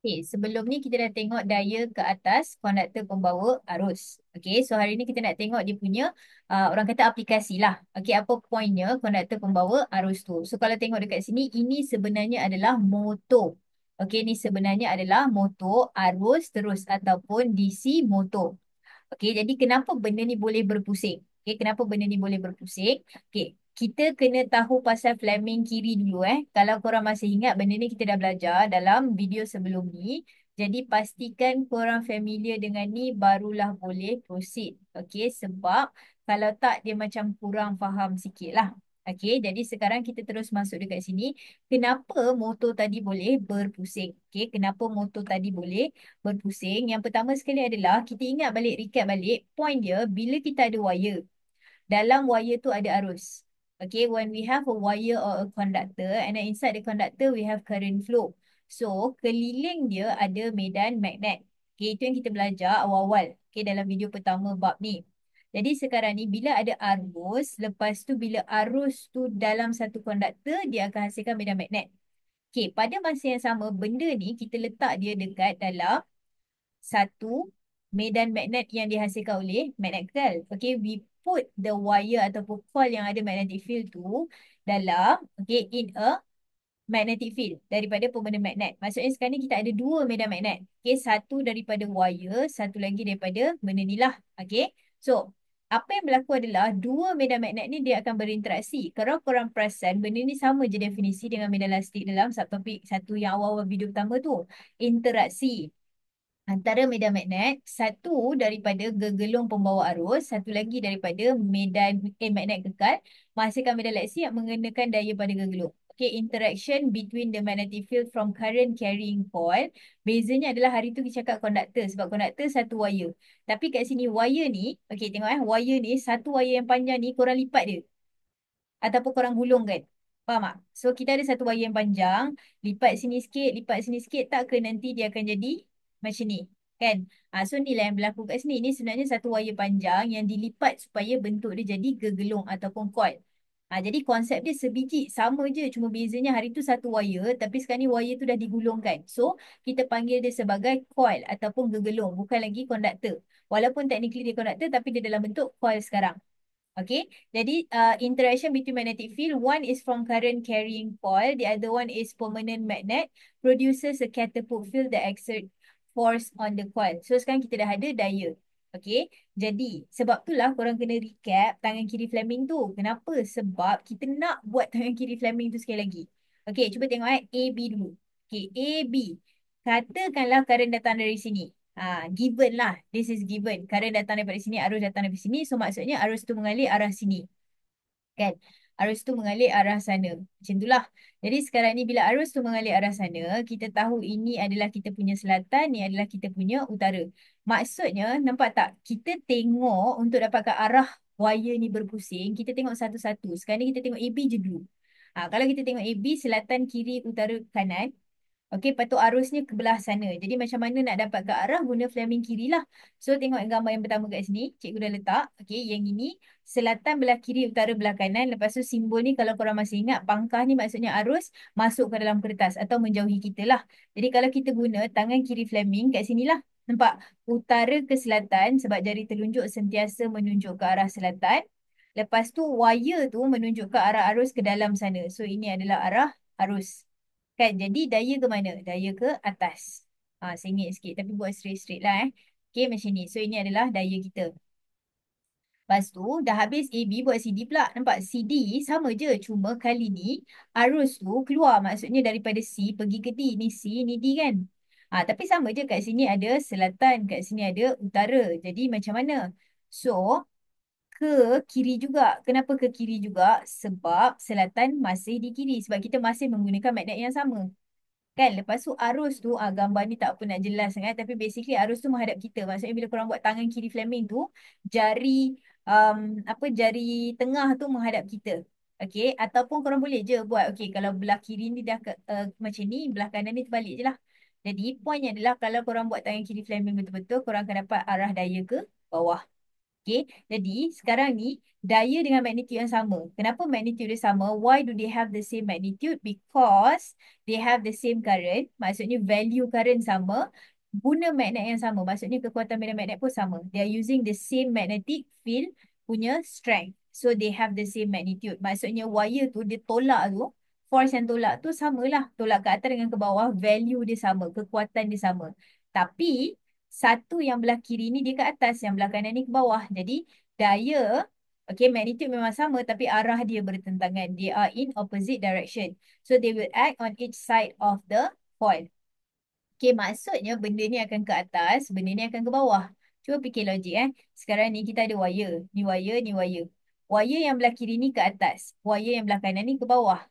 Okay, sebelum ni kita dah tengok daya ke atas konduktor pembawa arus. Okay, so hari ni kita nak tengok dia punya orang kata aplikasi lah. Okay, apa pointnya konduktor pembawa arus tu. So kalau tengok dekat sini, ini sebenarnya adalah motor. Okay, ni sebenarnya adalah motor arus terus ataupun DC motor. Okey, jadi kenapa benda ni boleh berpusing? Okey, kenapa benda ni boleh berpusing? Okey, kita kena tahu pasal Fleming kiri dulu Kalau korang masih ingat benda ni kita dah belajar dalam video sebelum ni. Jadi pastikan korang familiar dengan ni barulah boleh proceed. Okey, sebab kalau tak dia macam kurang faham sikit lah. Okey, jadi sekarang kita terus masuk dekat sini. Kenapa motor tadi boleh berpusing? Okey, kenapa motor tadi boleh berpusing? Yang pertama sekali adalah kita ingat balik, recap balik, point dia bila kita ada wire. Dalam wire tu ada arus. Okay, when we have a wire or a conductor and then inside the conductor we have current flow. So, keliling dia ada medan magnet. Okay, itu yang kita belajar awal-awal. Okay, dalam video pertama bab ni. Jadi sekarang ni bila ada arus, lepas tu bila arus tu dalam satu conductor, dia akan hasilkan medan magnet. Okay, pada masa yang sama, benda ni kita letak dia dekat dalam satu medan magnet yang dihasilkan oleh magnet coil. Okay, we put the wire ataupun coil yang ada magnetic field tu dalam, okay, in a magnetic field daripada pembenda magnet. Maksudnya sekarang ni kita ada dua medan magnet. Okay, satu daripada wire, satu lagi daripada benda ni lah. Okay, so apa yang berlaku adalah dua medan magnet ni dia akan berinteraksi. Kalau korang perasan, benda ni sama je definisi dengan medan elastik dalam subtopik satu yang awal-awal video pertama tu. Interaksi antara medan magnet, satu daripada gegelung pembawa arus, satu lagi daripada medan magnet kekal, menghasilkan medan leksi yang mengenakan daya pada gegelung. Okay, interaction between the magnetic field from current carrying coil. Bezanya adalah hari tu kita cakap konduktor, sebab konduktor satu wire. Tapi kat sini wire ni, okay tengok wire ni, satu wire yang panjang ni korang lipat dia. Ataupun korang gulungkan. Faham tak? So kita ada satu wire yang panjang, lipat sini sikit, tak ke nanti dia akan jadi macam ni. Kan? So ni lah yang berlaku kat sini. Ini sebenarnya satu wire panjang yang dilipat supaya bentuk dia jadi gegelung ataupun coil. Jadi konsep dia sebiji, sama je. Cuma bezanya hari tu satu wire, tapi sekarang ni wire tu dah digulungkan. So kita panggil dia sebagai coil ataupun gegelung. Bukan lagi konduktor. Walaupun technically dia konduktor, tapi dia dalam bentuk coil sekarang. Okay, jadi interaction between magnetic field, one is from current carrying coil, the other one is permanent magnet, produces a catapult field that exert force on the coil. So sekarang kita dah ada daya. Okay, jadi sebab itulah korang kena recap tangan kiri Fleming tu. Kenapa? Sebab kita nak buat tangan kiri Fleming tu sekali lagi. Okay, cuba tengok A, B dulu. Okay, A, B. Katakanlah current datang dari sini. Given lah. This is given. Current datang daripada sini, arus datang daripada sini. So maksudnya arus tu mengalir arah sini. Kan? Arus tu mengalir arah sana. Macam itulah. Jadi sekarang ni bila arus tu mengalir arah sana, kita tahu ini adalah kita punya selatan, ni adalah kita punya utara. Maksudnya, nampak tak? Kita tengok untuk dapatkan arah wire ni berpusing, kita tengok satu-satu. Sekarang ni kita tengok AB je dulu. Kalau kita tengok AB, selatan, kiri, utara, kanan. Okey, patut arusnya ke belah sana. Jadi macam mana nak dapat ke arah, guna Fleming kiri lah. So tengok gambar yang pertama kat sini. Cikgu dah letak. Okey, yang ini selatan belah kiri, utara belah kanan. Lepas tu simbol ni kalau korang masih ingat, pangkah ni maksudnya arus masuk ke dalam kertas atau menjauhi kita lah. Jadi kalau kita guna tangan kiri Fleming kat sini lah. Nampak? Utara ke selatan sebab jari telunjuk sentiasa menunjuk ke arah selatan. Lepas tu wire tu menunjuk ke arah arus ke dalam sana. So ini adalah arah arus. Kan? Jadi daya ke mana? Daya ke atas. Sengit sikit. Tapi buat straight-straight lah Okay, macam ni. So ini adalah daya kita. Lepas tu, dah habis AB buat CD pula. Nampak? CD sama je. Cuma kali ni, arus tu keluar. Maksudnya daripada C pergi ke D. Ni C, ni D kan? Tapi sama je kat sini ada selatan. Kat sini ada utara. Jadi macam mana? So, ke kiri juga. Kenapa ke kiri juga? Sebab selatan masih di kiri. Sebab kita masih menggunakan magnet yang sama. Kan? Lepas tu arus tu, gambar ni tak apa nak jelas sangat. Tapi basically arus tu menghadap kita. Maksudnya bila korang buat tangan kiri Fleming tu, jari jari tengah tu menghadap kita. Okay? Ataupun korang boleh je buat. Okay, kalau belah kiri ni dah macam ni, belah kanan ni terbalik je lah. Jadi poinnya adalah kalau korang buat tangan kiri Fleming betul-betul, korang akan dapat arah daya ke bawah. Okay, jadi sekarang ni daya dengan magnitude yang sama. Kenapa magnitude dia sama? Why do they have the same magnitude? Because they have the same current. Maksudnya value current sama. Guna magnet yang sama. Maksudnya kekuatan medan magnet pun sama. They are using the same magnetic field punya strength. So they have the same magnitude. Maksudnya wire tu dia tolak tu. Force yang tolak tu samalah. Tolak ke atas dengan ke bawah. Value dia sama. Kekuatan dia sama. Tapi satu yang belah kiri ni dia ke atas, yang belah kanan ni ke bawah. Jadi daya, okay, magnitude memang sama tapi arah dia bertentangan. They are in opposite direction. So they will act on each side of the coil. Okay, maksudnya benda ni akan ke atas, benda ni akan ke bawah. Cuba fikir logik Sekarang ni kita ada wire. Ni wire, ni wire. Wire yang belah kiri ni ke atas. Wire yang belah kanan ni ke bawah.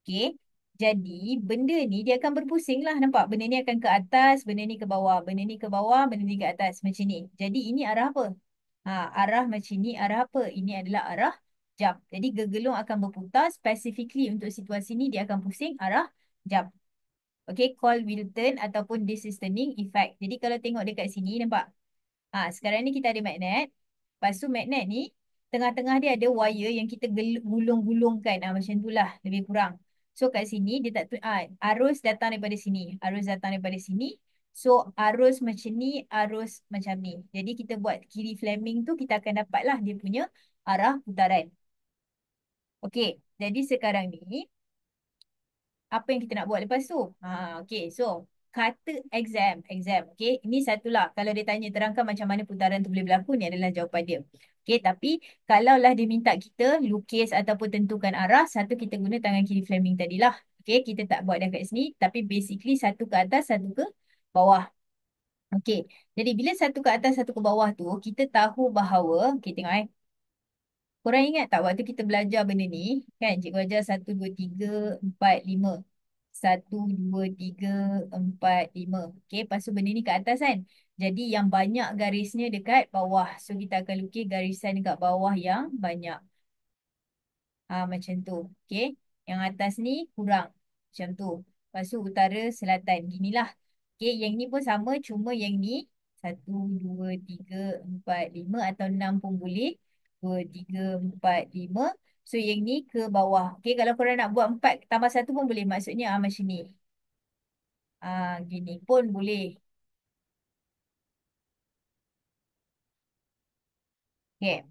Okay. Jadi benda ni dia akan berpusing lah, nampak? Benda ni akan ke atas, benda ni ke bawah, benda ni ke bawah, benda ni ke atas macam ni. Jadi ini arah apa? Arah macam ni arah apa? Ini adalah arah jam. Jadi gergelung akan berputar, specifically untuk situasi ni dia akan pusing arah jam. Okay, call Wilton ataupun this is turning effect. Jadi kalau tengok dekat sini, nampak? Sekarang ni kita ada magnet. Lepas tu magnet ni, tengah-tengah dia ada wire yang kita gulung-gulungkan. Macam tu lah, lebih kurang. So kat sini, dia tak arus datang daripada sini. Arus datang daripada sini. So arus macam ni, arus macam ni. Jadi kita buat kiri Fleming tu, kita akan dapatlah dia punya arah putaran. Okay, jadi sekarang ni, apa yang kita nak buat lepas tu? Okay, so kata exam. Okay, ini satulah. Kalau dia tanya terangkan macam mana putaran tu boleh berlaku, ni adalah jawapan dia. Okay, tapi kalaulah dia minta kita lukis ataupun tentukan arah, satu kita guna tangan kiri Fleming tadilah. Okay, kita tak buat dah kat sini. Tapi basically satu ke atas, satu ke bawah. Okay, jadi bila satu ke atas, satu ke bawah tu, kita tahu bahawa, okay tengok korang ingat tak waktu kita belajar benda ni, kan cikgu ajar 1, 2, 3, 4, 5. 1, 2, 3, 4, 5. Okay, lepas tu benda ni kat atas kan. Jadi yang banyak garisnya dekat bawah. So kita akan lukis garisan dekat bawah yang banyak. Macam tu. Okay, yang atas ni kurang. Macam tu. Lepas tu utara, selatan. Ginilah. Okay, yang ni pun sama. Cuma yang ni 1, 2, 3, 4, 5 atau 6 pun boleh. 2, 3, 4, 5. So yang ni ke bawah. Okay, kalau korang nak buat 4 tambah 1 pun boleh. Maksudnya macam ni. Gini pun boleh. Okay.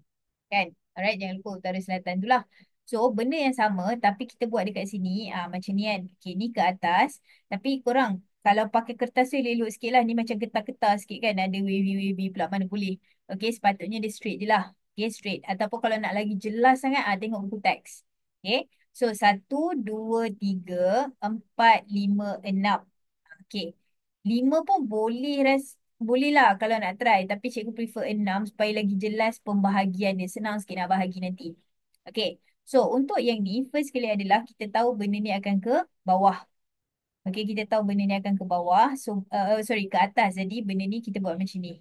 Kan? Alright, jangan lupa utara selatan tu lah. So, benda yang sama tapi kita buat dekat sini. Macam ni kan. Okay, ni ke atas. Tapi korang, kalau pakai kertas tu elok sikit lah. Ni macam getah-getah sikit kan. Ada wavy-wavy pula mana boleh. Okay, sepatutnya dia straight je lah. Okay, straight. Ataupun kalau nak lagi jelas sangat, tengok buku teks. Okay. So, 1, 2, 3, 4, 5, 6. Okay. 5 pun boleh boleh lah kalau nak try. Tapi cikgu prefer 6 supaya lagi jelas pembahagian dia. Senang sikit nak bahagi nanti. Okay. So untuk yang ni, first kali adalah kita tahu benda ni akan ke bawah. Okay, kita tahu benda ni akan ke bawah. So, sorry, ke atas. Jadi benda ni kita buat macam ni.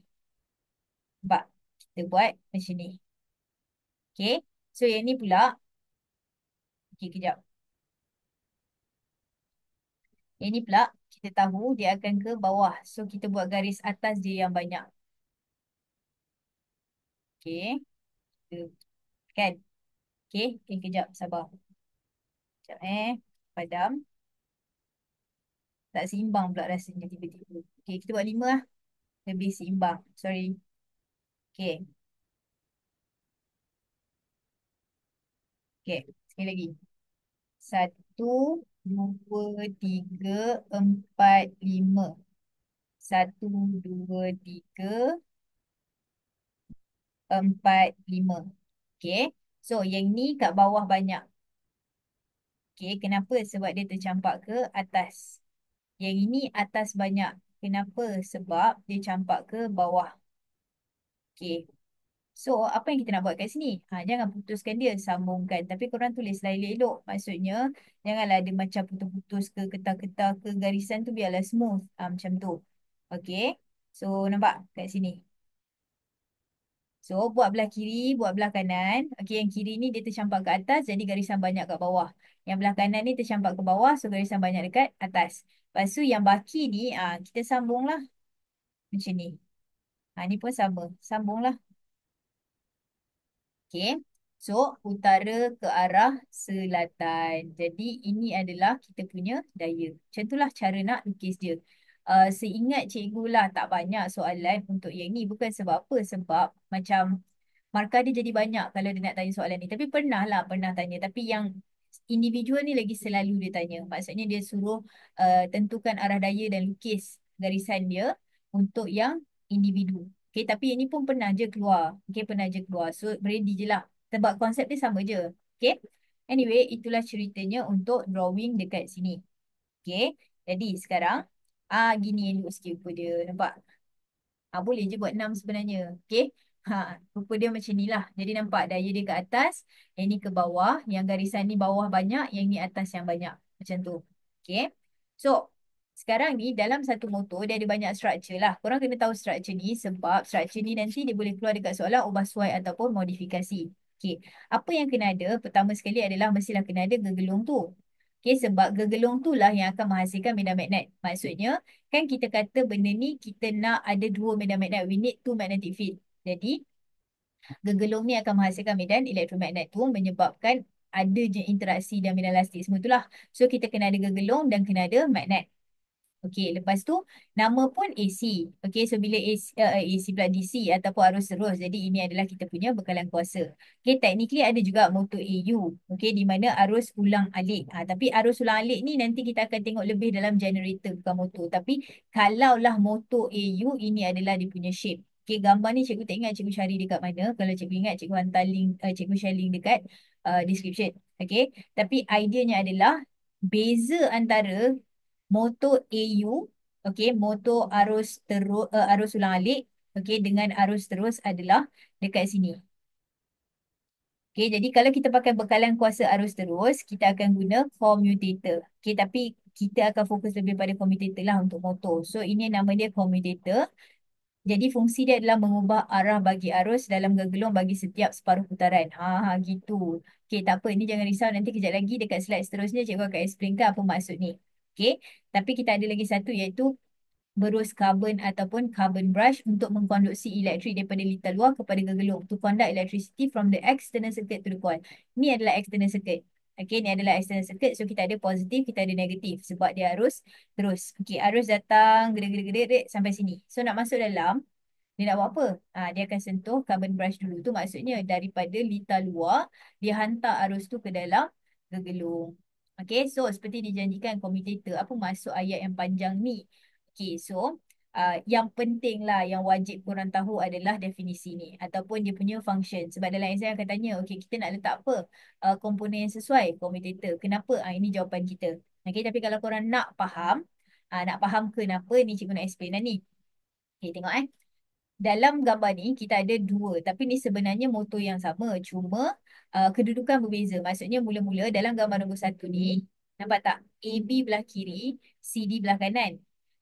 Nampak? Kita buat macam ni. Okay. So yang ni pula. Okay, kejap. Yang ni pula, kita tahu dia akan ke bawah. So kita buat garis atas dia yang banyak. Okay. Kan? Okay, kejap, sabar. Sekejap padam. Tak seimbang pula rasanya tiba-tiba. Okay, kita buat 5 lah. Lebih seimbang. Sorry. Okay, okay. Sekali lagi. 1, 2, 3, 4, 5. 1, 2, 3, 4, 5. Okay. So, yang ni kat bawah banyak. Okay, kenapa? Sebab dia tercampak ke atas. Yang ini atas banyak. Kenapa? Sebab dia campak ke bawah. Okay. So, apa yang kita nak buat kat sini? Jangan putuskan dia, sambungkan. Tapi korang tulis lah elok-elok. Maksudnya, janganlah ada macam putus-putus ke, ketah-ketah ke, garisan tu biarlah smooth. Macam tu. Okay. So, nampak kat sini. So, buat belah kiri, buat belah kanan. Okay, yang kiri ni dia tercampak ke atas, jadi garisan banyak kat bawah. Yang belah kanan ni tercampak ke bawah, so garisan banyak dekat atas. Lepas tu, yang baki ni, kita sambung lah. Macam ni. Ni pun sama. Sambung lah. Okay. So, utara ke arah selatan. Jadi, ini adalah kita punya daya. Macam itulah cara nak lukis dia. Seingat cikgu lah, tak banyak soalan untuk yang ni. Bukan sebab apa? Sebab macam markah dia jadi banyak kalau dia nak tanya soalan ni. Tapi pernah lah, pernah tanya. Tapi yang individual ni lagi selalu dia tanya. Maksudnya dia suruh tentukan arah daya dan lukis garisan dia untuk yang individu. Okay, tapi ini pun pernah je keluar. Okay, pernah je keluar. So, ready je lah. Sebab konsep dia sama je. Okay. Anyway, itulah ceritanya untuk drawing dekat sini. Okay. Jadi, sekarang, gini elok sikit rupa dia. Nampak? Boleh je buat 6 sebenarnya. Okay. Rupa dia macam ni lah. Jadi nampak daya dia ke atas, yang ni ke bawah, yang garisan ni bawah banyak, yang ni atas yang banyak. Macam tu. Okay. So, sekarang ni dalam satu motor dia ada banyak structure lah. Korang kena tahu structure ni sebab structure ni nanti dia boleh keluar dekat soalan ubah suai ataupun modifikasi. Okay. Apa yang kena ada? Pertama sekali adalah mestilah kena ada gegelung tu. Okay, sebab gegelung tu lah yang akan menghasilkan medan magnet. Maksudnya, kan kita kata benda ni kita nak ada dua medan magnet. We need two magnetic field. Jadi, gegelung ni akan menghasilkan medan elektromagnet tu menyebabkan ada je interaksi dan medan elastik semua itulah. So, kita kena ada gegelung dan kena ada magnet. Okey, lepas tu nama pun AC. Okey, so bila AC pula DC ataupun arus terus. Jadi ini adalah kita punya bekalan kuasa. Okey, technically ada juga motor AU. Okey, di mana arus ulang alik. Tapi arus ulang alik ni nanti kita akan tengok lebih dalam generator bukan motor. Tapi kalaulah motor AU ini adalah dia punya shape. Okey, gambar ni cikgu tak ingat cikgu cari dekat mana. Kalau cikgu ingat cikgu hantar link, cikgu share link dekat description. Okey, tapi ideanya adalah beza antara motor AU, okey, motor arus terus arus ulang alik, okey, dengan arus terus adalah dekat sini. Okey, jadi kalau kita pakai bekalan kuasa arus terus, kita akan guna commutator. Okey, tapi kita akan fokus lebih pada commutator lah untuk motor. So ini nama dia commutator. Jadi fungsi dia adalah mengubah arah bagi arus dalam gegelung bagi setiap separuh putaran. Gitu. Okey, tak apa. Ini jangan risau. Nanti kejap lagi dekat slide seterusnya cikgu akan explainkan apa maksud ni. Okey. Tapi kita ada lagi satu iaitu berus karbon ataupun carbon brush untuk mengkonduksi elektrik daripada litar luar kepada gegelung. To conduct electricity from the external circuit to the coil. Ni adalah external circuit. Okey, ni adalah external circuit. So kita ada positif, kita ada negatif sebab dia arus terus. Okey, arus datang gede-gede sampai sini. So nak masuk dalam, dia nak buat apa? Dia akan sentuh carbon brush dulu. Tu maksudnya daripada litar luar, dia hantar arus tu ke dalam gegelung. Okay, so seperti dijanjikan komutator. Apa maksud ayat yang panjang ni? Okay, so yang penting lah, yang wajib korang tahu adalah definisi ni. Ataupun dia punya function. Sebab dalam exam akan tanya, okay, kita nak letak apa? Komponen yang sesuai, komutator. Kenapa? Ini jawapan kita. Okay, tapi kalau korang nak faham kenapa ni cikgu nak explain lah ni. Okay, tengok dalam gambar ni kita ada dua, tapi ni sebenarnya motor yang sama, cuma kedudukan berbeza. Maksudnya mula-mula dalam gambar nombor satu ni, nampak tak? AB belah kiri, CD belah kanan.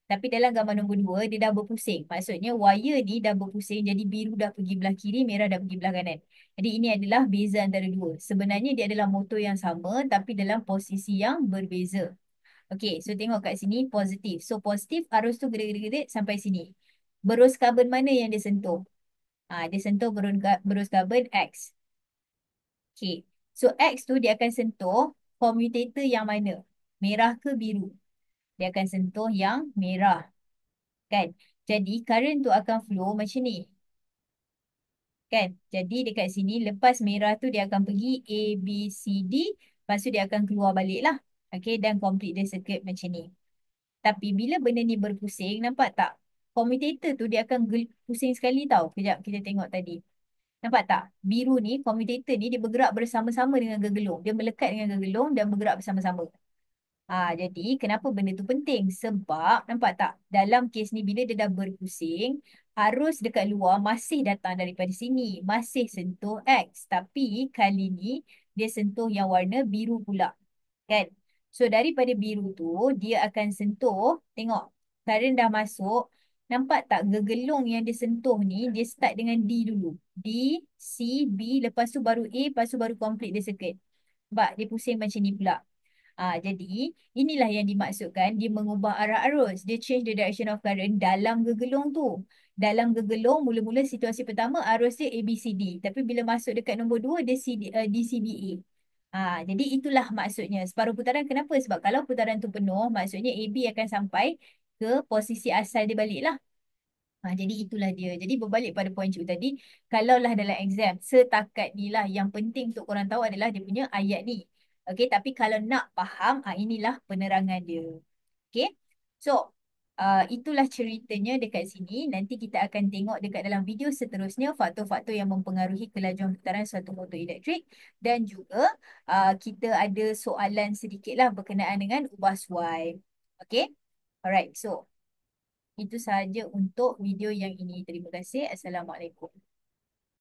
Tapi dalam gambar nombor dua, dia dah berpusing. Maksudnya wire ni dah berpusing, jadi biru dah pergi belah kiri, merah dah pergi belah kanan. Jadi ini adalah beza antara dua. Sebenarnya dia adalah motor yang sama, tapi dalam posisi yang berbeza. Okay, so tengok kat sini positif. So positif arus tu gede-gede sampai sini. Berus karbon mana yang dia sentuh? Dia sentuh berus karbon X. Okay. So X tu dia akan sentuh commutator yang mana? Merah ke biru? Dia akan sentuh yang merah. Kan? Jadi current tu akan flow macam ni. Kan? Jadi dekat sini lepas merah tu dia akan pergi A, B, C, D. Lepas tu dia akan keluar balik lah. Okay. Dan complete the circuit macam ni. Tapi bila benda ni berpusing, nampak tak? Commutator tu dia akan pusing sekali tau. Kejap kita tengok tadi. Nampak tak? Biru ni, commutator ni dia bergerak bersama-sama dengan gegelung. Dia melekat dengan gegelung dan bergerak bersama-sama. Jadi kenapa benda tu penting? Sebab nampak tak? Dalam kes ni bila dia dah berpusing, arus dekat luar masih datang daripada sini. Masih sentuh X. Tapi kali ni dia sentuh yang warna biru pula. Kan? So daripada biru tu dia akan sentuh, tengok current dah masuk, nampak tak gegelung yang dia sentuh ni dia start dengan D dulu. D, C, B, lepas tu baru A, lepas tu baru complete the circuit. Sebab dia pusing macam ni pula. Jadi inilah yang dimaksudkan dia mengubah arah arus. Dia change the direction of current dalam gegelung tu. Dalam gegelung, mula-mula situasi pertama arus dia ABCD. Tapi bila masuk dekat nombor 2, dia DCBA. Jadi itulah maksudnya. Separuh putaran kenapa? Sebab kalau putaran tu penuh, maksudnya AB akan sampai ke posisi asal dia balik lah. Jadi itulah dia. Jadi berbalik pada poin cikgu tadi, kalaulah dalam exam, setakat ni lah yang penting untuk korang tahu adalah dia punya ayat ni. Okey, tapi kalau nak faham, inilah penerangan dia. Okey. So, itulah ceritanya dekat sini. Nanti kita akan tengok dekat dalam video seterusnya faktor-faktor yang mempengaruhi kelajuan putaran suatu motor elektrik dan juga kita ada soalan sedikit lah berkenaan dengan ubah suai. Okey. Alright. So, itu sahaja untuk video yang ini. Terima kasih. Assalamualaikum.